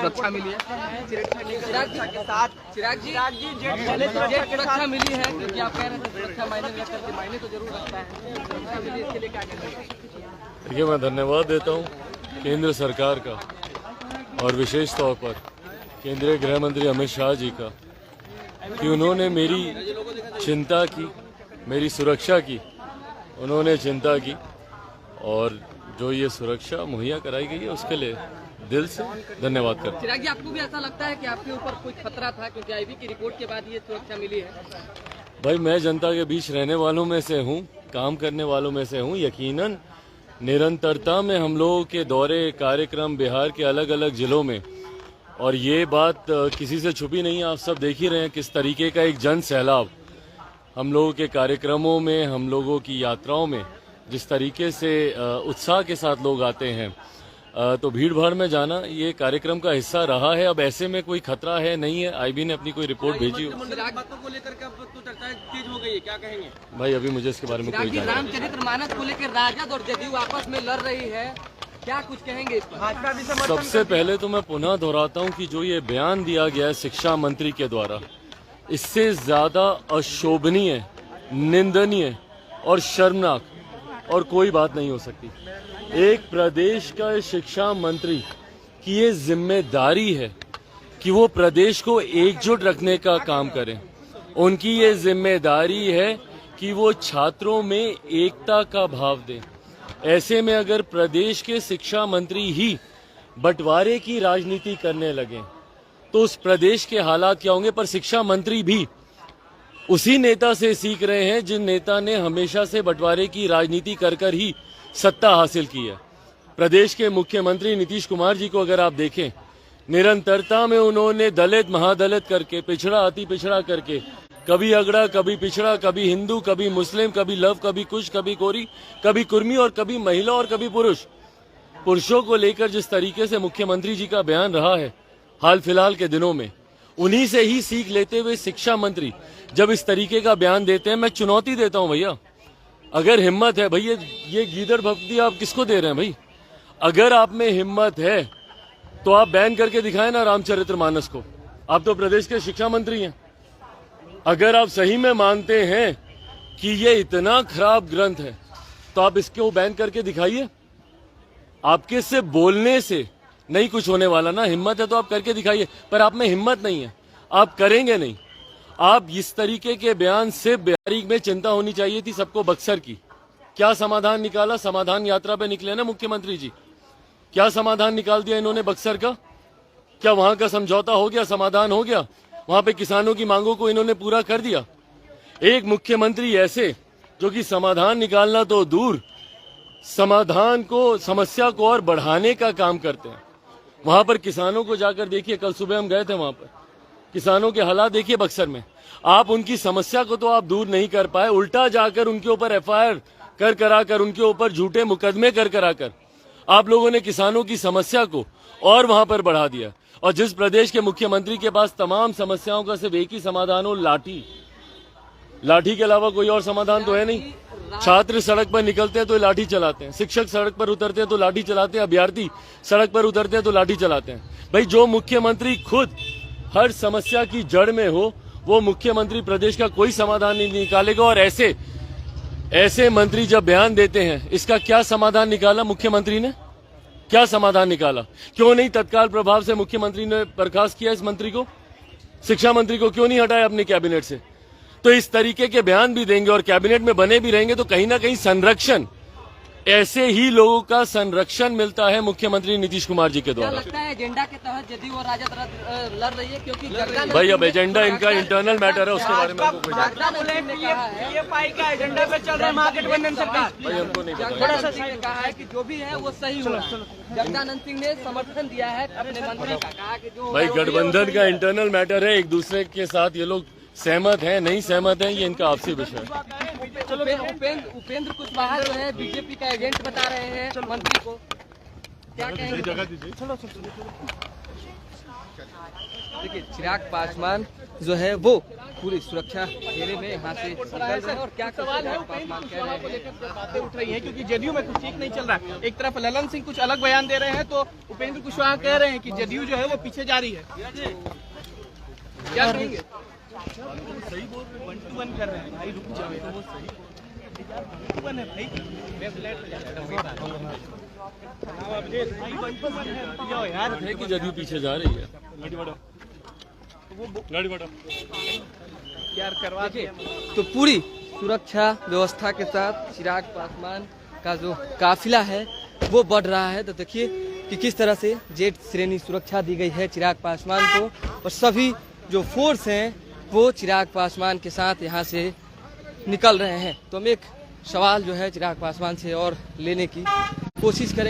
सुरक्षा मिली है। चिराग जी सुरक्षा मिली है क्योंकि आप कह रहे थे सुरक्षा मायने तो जरूर रखता है, सुरक्षा मिली इसके लिए क्या कहना है? देखिए, मैं धन्यवाद देता हूँ केंद्र सरकार का और विशेष तौर पर केंद्रीय गृह मंत्री अमित शाह जी का कि उन्होंने मेरी चिंता की, मेरी सुरक्षा की उन्होंने चिंता की और जो ये सुरक्षा मुहैया कराई गई है उसके लिए दिल से धन्यवाद करता हूं। चिराग जी, आपको भी ऐसा लगता है कि आपके ऊपर कोई खतरा था क्योंकि आईबी की रिपोर्ट के बाद ये सुरक्षा मिली है? भाई, मैं जनता के बीच रहने वालों में से हूँ, काम करने वालों में से हूँ। यकीनन निरंतरता में हम लोगों के दौरे कार्यक्रम बिहार के अलग अलग जिलों में, और ये बात किसी से छुपी नहीं है, आप सब देख ही रहे हैं किस तरीके का एक जन सैलाब हम लोगों के कार्यक्रमों में, हम लोगों की यात्राओं में जिस तरीके से उत्साह के साथ लोग आते हैं, तो भीड़ भाड़ में जाना ये कार्यक्रम का हिस्सा रहा है। अब ऐसे में कोई खतरा है नहीं है। आईबी ने अपनी कोई रिपोर्ट भेजी हो बातों को लेकर के अब तो चर्चाएं तेज हो गई है, क्या कहेंगे? भाई, अभी मुझे इसके बारे में कोई जानकारी। रामचरितमानस को लेकर राजद और जदयू आपस में लड़ रही है, क्या कुछ कहेंगे इस पर? सबसे पहले तो मैं पुनः दोहराता हूं कि जो ये बयान दिया गया है शिक्षा मंत्री के द्वारा, इससे ज्यादा अशोभनीय, निंदनीय और शर्मनाक और कोई बात नहीं हो सकती। एक प्रदेश का शिक्षा मंत्री की ये जिम्मेदारी है कि वो प्रदेश को एकजुट रखने का काम करें। उनकी ये जिम्मेदारी है कि वो छात्रों में एकता का भाव दें। ऐसे में अगर प्रदेश के शिक्षा मंत्री ही बंटवारे की राजनीति करने लगे तो उस प्रदेश के हालात क्या होंगे। पर शिक्षा मंत्री भी उसी नेता से सीख रहे हैं जिन नेता ने हमेशा से बंटवारे की राजनीति कर कर ही सत्ता हासिल की है। प्रदेश के मुख्यमंत्री नीतीश कुमार जी को अगर आप देखें, निरंतरता में उन्होंने दलित महादलित करके, पिछड़ा अति पिछड़ा करके, कभी अगड़ा, कभी पिछड़ा, कभी हिंदू, कभी मुस्लिम, कभी लव, कभी कुश, कभी कोरी, कभी कुर्मी और कभी महिला और कभी पुरुष। पुरुषों को लेकर जिस तरीके से मुख्यमंत्री जी का बयान रहा है हाल फिलहाल के दिनों में, उन्हीं से ही सीख लेते हुए शिक्षा मंत्री जब इस तरीके का बयान देते हैं, मैं चुनौती देता हूं भैया, अगर हिम्मत है भैया, ये गीदड़ भक्ति आप किसको दे रहे हैं भाई? अगर आप में हिम्मत है तो आप बैन करके दिखाएं ना रामचरितमानस को। आप तो प्रदेश के शिक्षा मंत्री हैं। अगर आप सही में मानते हैं कि ये इतना खराब ग्रंथ है तो आप इसको बैन करके दिखाइए। आपके से बोलने से नहीं कुछ होने वाला ना। हिम्मत है तो आप करके दिखाइए, पर आप में हिम्मत नहीं है, आप करेंगे नहीं। आप इस तरीके के बयान से बिहारी में चिंता होनी चाहिए थी सबको बक्सर की। क्या समाधान निकाला? समाधान यात्रा पे निकले ना मुख्यमंत्री जी, क्या समाधान निकाल दिया इन्होंने बक्सर का? क्या वहां का समझौता हो गया, समाधान हो गया? वहां पे किसानों की मांगों को इन्होंने पूरा कर दिया? एक मुख्यमंत्री ऐसे जो कि समाधान निकालना तो दूर, समाधान को, समस्या को और बढ़ाने का काम करते हैं। वहां पर किसानों को जाकर देखिए, कल सुबह हम गए थे वहां पर, किसानों के हालात देखिए बक्सर में। आप उनकी समस्या को तो आप दूर नहीं कर पाए, उल्टा जाकर उनके ऊपर एफआईआर कर कराकर, उनके ऊपर झूठे मुकदमे कर कराकर आप लोगों ने किसानों की समस्या को और वहां पर बढ़ा दिया। और जिस प्रदेश के मुख्यमंत्री के पास तमाम समस्याओं का सिर्फ एक ही समाधान हो, लाठी, लाठी के अलावा कोई और समाधान तो है नहीं। छात्र सड़क पर निकलते हैं तो लाठी चलाते हैं, शिक्षक सड़क पर उतरते हैं तो लाठी चलाते हैं, अभ्यर्थी सड़क पर उतरते हैं तो लाठी चलाते हैं। भाई, जो मुख्यमंत्री खुद हर समस्या की जड़ में हो, वो मुख्यमंत्री प्रदेश का कोई समाधान नहीं निकालेगा। और ऐसे मंत्री जब बयान देते हैं, इसका क्या समाधान निकाला मुख्यमंत्री ने? क्या समाधान निकाला? क्यों नहीं तत्काल प्रभाव से मुख्यमंत्री ने बर्खास्त किया इस मंत्री को? शिक्षा मंत्री को क्यों नहीं हटाया अपने कैबिनेट से? तो इस तरीके के बयान भी देंगे और कैबिनेट में बने भी रहेंगे तो कहीं ना कहीं संरक्षण, ऐसे ही लोगों का संरक्षण मिलता है मुख्यमंत्री नीतीश कुमार जी के द्वारा। लगता है एजेंडा के तहत जदयू और राजद लड़ रही है क्योंकि भाई, अब एजेंडा इनका इंटरनल मैटर है, उसके बारे में हमको कोई एजेंडा पे चल रहा है महागठबंधन सरकार। भाई, हमको नहीं पता। कहा है कि जो भी है वो सही हो रहा है। जगदानंद सिंह ने समर्थन दिया है अपने मंत्री का, कहा कि जो भाई, गठबंधन का इंटरनल मैटर है, एक दूसरे के साथ ये लोग सहमत हैं नहीं सहमत हैं, ये इनका आपसी विषय है। उपेंद्र कुशवाहा जो है बीजेपी का एजेंट बता रहे हैं मंत्री को, क्या कहेंगे? देखिए, चिराग पासवान जो है वो पूरी सुरक्षा घेरे में यहाँ से निकल रहे हैं। और क्या सवाल है पासवान कह रहे हैं, बातें उठ रही हैं क्योंकि जदयू में कुछ ठीक नहीं चल रहा है। एक तरफ ललन सिंह कुछ अलग बयान दे रहे हैं तो उपेंद्र कुशवाहा कह रहे हैं कि जदयू जो है वो पीछे जा रही है। क्या कहेंगे? सही बोल 1-2-1 कर रहे हैं भाई, रुक जाओ यार, वो सही 1-2-1 है भाई, जाओ यार, है कि जदयू पीछे जा रही है। यार करवा के तो पूरी सुरक्षा व्यवस्था के साथ चिराग पासवान का जो काफिला है वो बढ़ रहा है। तो देखिए कि किस तरह से जेट श्रेणी सुरक्षा दी गई है चिराग पासवान को, और सभी जो फोर्स हैं वो चिराग पासवान के साथ यहाँ से निकल रहे हैं। तो हम एक सवाल जो है चिराग पासवान से और लेने की कोशिश करेंगे।